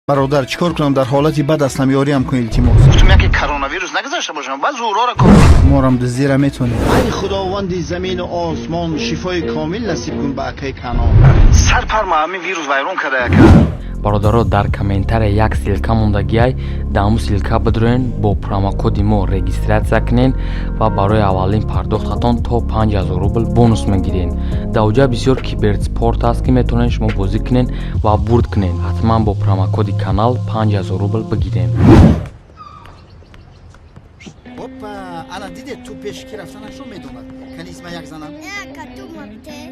برادر چیکار کنم در حالتی بد هستم یاریم کن التماس. گفتم یکی کرونا ویروس نگذاشته باشم بعد زورا را کن. مارم دزیره میتونی. ای خداوند زمین و آسمان شفای کامل نصیب کن به اکای کانال. سر پر ما همین ویروس وایرون کرده یک. бародаро дар комментария як силка мондагиай дар ҳамун силка бидурен бо промокоди мо регистратсия кунен ва барои аввалин пардохтатон то 5000 рубл бонус мегирен. дар оҷа бисёр киберспорт аст ки метавонед шумо бозӣ кунен ва бурд кунен. ҳатман бо промокоди канал 5000 рубл бигирен. опа ана диде ту пеш ки рафтанашро медонад. кани исма як занам.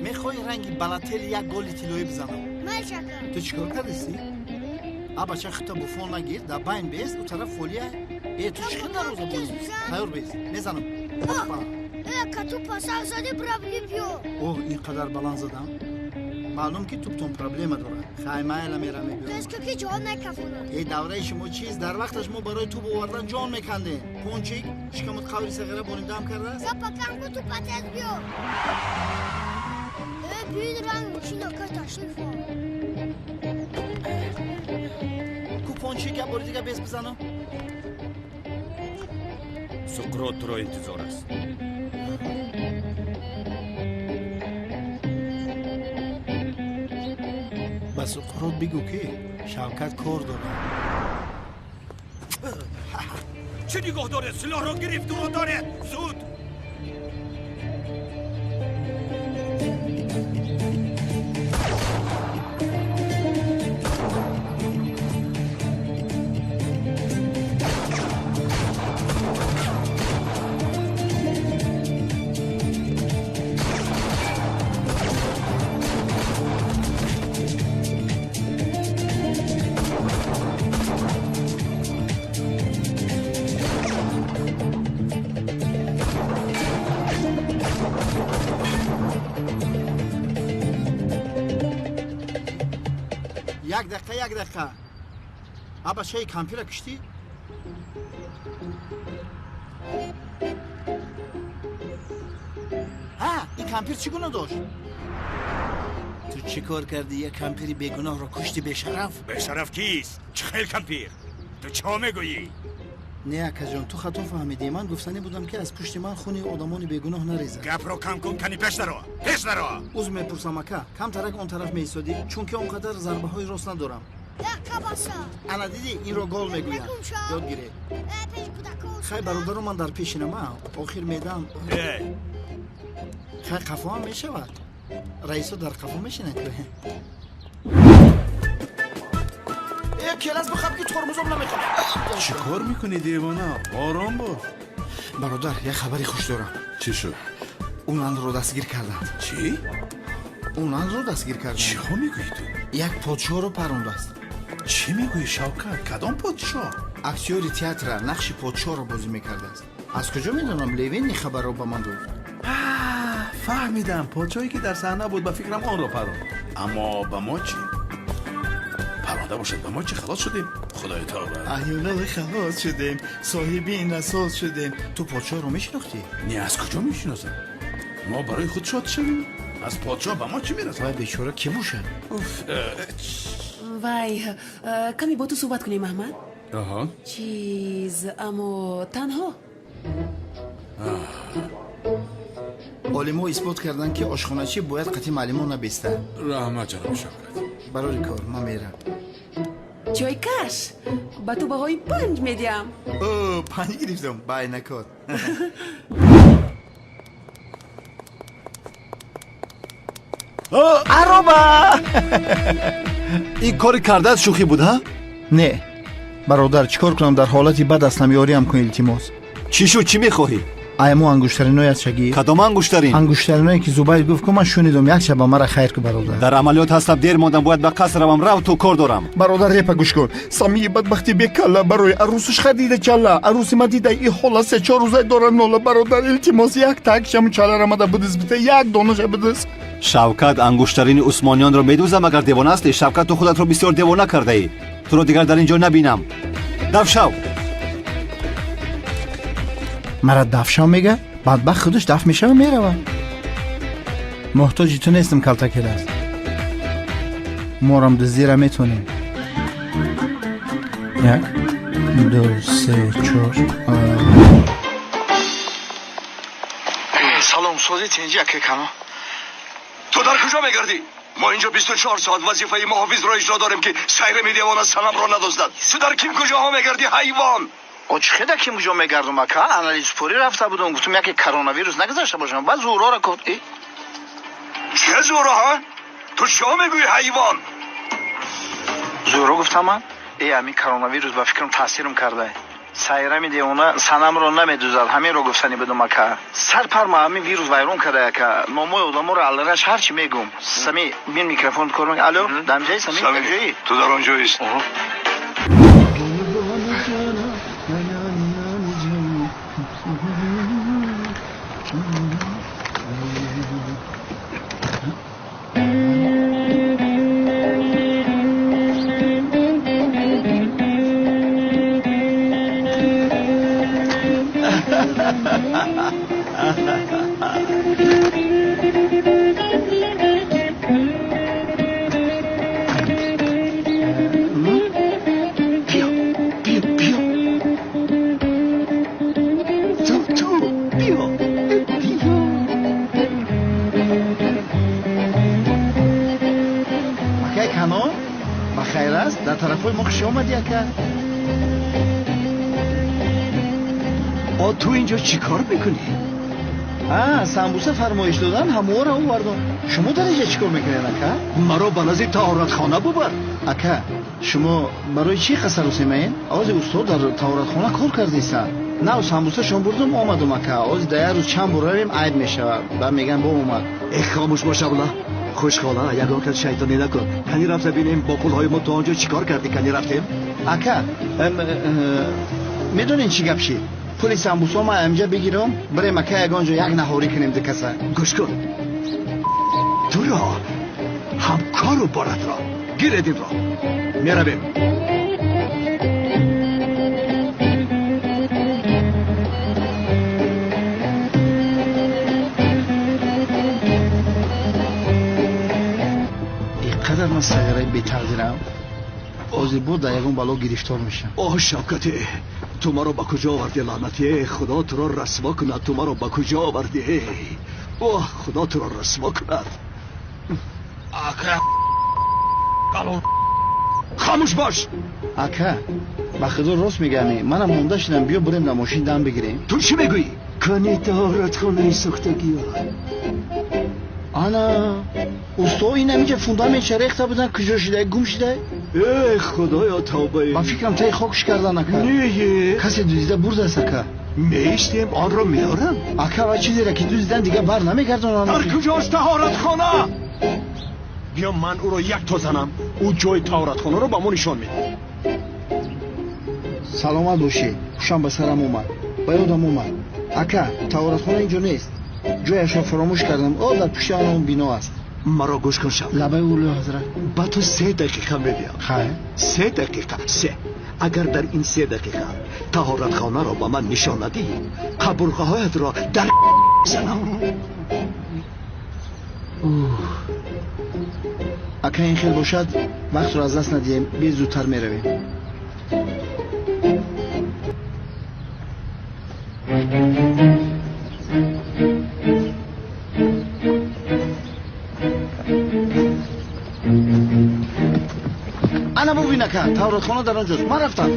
мехоҳи ранги балатели як голи тиллоӣ бизанам. تو چیکار کردی؟ بچه خطا بوفون نگیر در بین بیست او طرف فولیه تو چیکار در روزا بوز تیار بیست میزنم کتو پاسر زده پرابلم پیو این قدر بلند زدم معلوم که توپتون پرابلم داره خیمه ایلا میره میبیرم بس که جان نکفونه دوره شما چیز در وقتش ما برای توپ آوردن جان میکندیم پونچیک شکمت قوری صغیره بونیدم کرده است؟ پاکم تو پتت بیو büyük rang içinde taşlı falan. Kuponçik ya bordiga bez bizano. Sukrot ro intizor ast. Ba Sukrot bigu ki Shavkat kor dore. چه نگاه داره؟ سلاح رو گرفت و داره زود یک دقیقه بچه کمپیر کشتی؟ این کمپیر چگونه داشت؟ تو چی کار کردی یک کمپیری بیگناه را کشتی بشرف؟ بشرف کیست؟ چه خیل کمپیر؟ تو چه میگویی؟ نه اکا جان تو خطا فهمیدی من گفتنی بودم که از پشت من خونی آدمان بیگناه نریزه گپ رو کم کن کنی پیش درو اوز میپرسم اکا کم ترک اون طرف میسادی چون که اونقدر ضربه های راست ندارم انا دیدی این رو گل میگویم یاد گیره خیلی برادر من در پیشینم آخر میدم خیلی قفا هم میشود رئیسو در قفا میشینه کلاس بخواب که ترمزم نمیخوام چی کار میکنی دیوانه؟ آرام باش برادر یه خبری خوش دارم چی شد؟ اونان رو دستگیر کردن چی؟ اونان رو دستگیر کردن چی ها میگویی تو؟ یک پادشاه رو پرونده است چی میگویی شوکت؟ کدام پادشاه؟ اکتیوری تئاتر نقش پادشاه رو بازی میکرده است از کجا میدونم لیوین این خبر رو به من داد فهمیدم پادشاهی که در صحنه بود به فکرم آن رو پروند اما به ما چی؟ پرونده باشد به ما چی خلاص شدیم؟ خدای تابه احیانا خلاص شدیم صاحبی این اساس شدیم تو پادشاه رو میشناختی؟ نه از کجا میشناسم؟ ما برای خود شاد شدیم؟ از پادشاه به ما چی میرسه؟ وای بیچاره کی باشه؟ وای کمی با تو صحبت کنیم احمد آها اما تنها عالم‌ها اثبات کردن که آشخانه‌چی باید قطعی معلمان نبسته رحمت جناب شوکت برای کار من میرم جای کش با تو بهای 5 میدیم 5 گرفتم بای نکات عروبا این کاری کرده از شوخی بود ها؟ نه برادر چیکار کنم در حالتی بد هستم یاریم کن التماس. چی شد چی میخواهی؟ ایمو انگشترینای از شگی کدام انگشترین؟ انگشترینایی که زبیر گفت که من شنیدم یک شب مرا خیر که برادر در عملیات هستم دیر ماندم باید به قصر روم رو تو کار دارم برادر ریپا گوش کن سامی بدبختی بکلا برای عروسش خریده چلا عروسی ما دیده این حالا 3-4 روزه داره نولا برادر التماس یک تک شم چلا رمده بودز بده یک دانش بدز شوکت انگشترین عثمانیان رو میدوزم اگر دیوانه هستی شوکت تو خودت رو بسیار دیوانه کرده ای تو رو دیگر در اینجا نبینم دف شو مرا دف شو میگه بدبخت خودش دف میشه و میره محتاجی تو نیستم کلتکی است مارم دزیره میتونیم یک دو سه چهار سلام سازی تنجی که کنم تو در کجا میگردی؟ ما اینجا 24 ساعت وظیفه محافظ را اجرا داریم که سیر میدیوان از سلام را ندزدد. تو در کیم کجاها میگردی حیوان؟ چخه که کجا میگردم اکا آنالیز پوری رفته بودم گفتم یکی کرونا ویروس نگذاشته باشم بعد زورا را گفت چه زورا ها؟ تو چه میگوی حیوان؟ زورا گفتم من همین کرونا ویروس با فکرم تاثیرم کرده سایره میده اونا سنم رو نمیدوزد همین رو گفتنی بدم اکا سر ما همین ویروس وایرون کرده اکا ناموی آدمو رو علرش هرچی میگم سمی بین میکروفون کرم الو دمجای سمی دمجایی تو در آنجاییست. خیر است در طرفای ما خوش آمدی اکا تو اینجا چی کار میکنی؟ سمبوسه فرمایش دادن همه را آوردم شما در اینجا چی کار میکنین اکا؟ مرا بنازی طهارت خانه ببر. اکا شما برای چی قصر رسیمین؟ آز استاد در طهارت خانه کار کردیستن نه سمبوسه شما بردم آمدم اکا آز در روز چند براریم عید میشود و میگن با اومد خاموش باش ابله خوشحالا یگان که شیطانی نکن کنی رفته بینیم با پولهای ما تو آنجا چیکار کردی کنی رفتیم؟ اکا میدونین چی گپ شید؟ پولی سمبوسا ما امجا بگیرم برای مکه یگانجا یک نهاری کنیم دکسه گوش کن تو را همکار و بارت را گیردیم را میرویم اینقدر من سیاره بی تقدیرم آزی بود در یکون بلا گرفتار میشم شوکتی تو مرا با کجا آوردی لعنتی خدا تو را رسوا کند تو مرا با کجا آوردی خدا تو را رسوا کند خاموش باش اکا با خدا راست میگمی منم مونده شدم بیا بریم در ماشین دم بگیریم تو چی میگویی؟ کنی طهارت خانه ساختگی انا اوستا این نمیگه فوندامنت ریخته بودن کجا شده گم شده خدایا توبه من فکرم تای خاکش کردن اکا نه کسی دوزیده برده است اکا میشتیم آن را میارم اکا و چیزی را که دوزیدن دیگه بر نمیگردن در کجاست طهارت خانه؟ بیا من او را یک تا زنم او جای طهارت خانه رو با ما نشان میده سلامت باشی خوشم به سرم اومد با یادم اومد اکا طهارت خانه اینجا نیست جایش را فراموش کردم در پشت اون بنا است مرا گوش کن شب لبه اولی حضرت با تو 3 دقیقه میبیم خیر 3 دقیقه اگر در این 3 دقیقه طهارت خانه را با من نشان ندی قبرگاهایت را در زنم اکا این خیل باشد وقت رو از دست ندیم بیا زودتر میرویم انا ببین اکا طهارت خانه در آنجاست من رفتم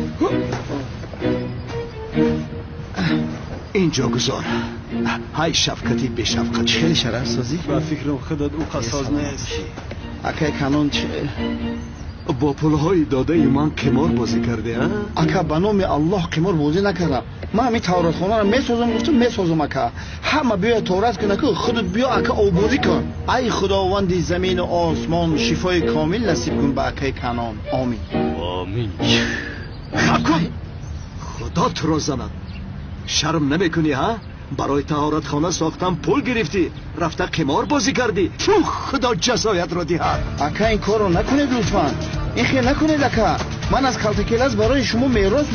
اینجا گذار های شفقتی به شفقت خیلی شرف سازی با فکرم خودت او قصاز نیست اکا کنون چه با پولهای داده من قمار بازی کرده اکا به نام الله قمار بازی نکردم من همین طهارت خانه را میسازم گفتم میسازم اکا همه بیا طهارت کنه که خودت بیا اکا آبادی کن ای خداوندی زمین و آسمان شفای کامل نصیب کن به اکای کنان آمین خب کن خدا تو را زند شرم نمیکنی ها برای طهارت خانه ساختم پول گرفتی رفته قمار بازی کردی خدا جزایت را دهد اکا این کار رو نکنید لطفا این خیلی نکنید اکا من از کلتکیلز برای شما میراث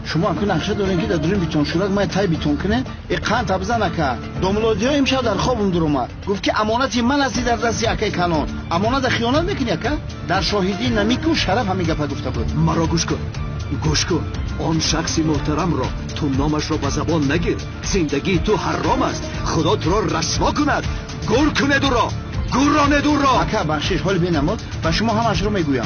شما اکنون نقشه دارین که در دورین بیتون شورک ما تای بیتون کنه ای قند تبزن اکا دوملودی ها امشب در خوابم در اومد گفت که امانتی من هستی در دستی اکای کنون امانت خیانت میکنی اکا در شاهدی نمیک و شرف همین گپا گفته بود مرا گوش کن آن شخص محترم را تو نامش را به زبان نگیر زندگی تو حرام است خدا تو را رسوا کند گور کنه دو را گورانه دو را اکا بخشش حال بینمود و شما همش رو میگویم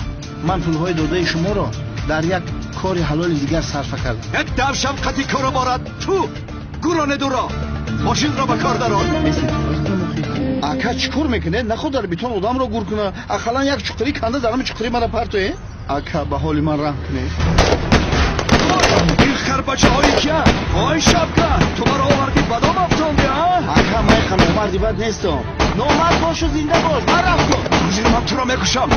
من پولهای داده شما را در یک کار حلال دیگر صرف کردم ادم شفقتی کارو بارد تو گورانه دو را ماشین را به کار دران اکا چیکار میکنه نخود در بیتون آدم رو گور کنه اخلا یک چقری کنده درم چقری مرا پرتوه اکا به حال من رحم کنه این خربچه هایی که آی شبکه تو مرا آوردی بدام افتانده ها اکا من خانم مردی بد نیستم نامرد باش و زنده باش من رفتم من تو را میکشم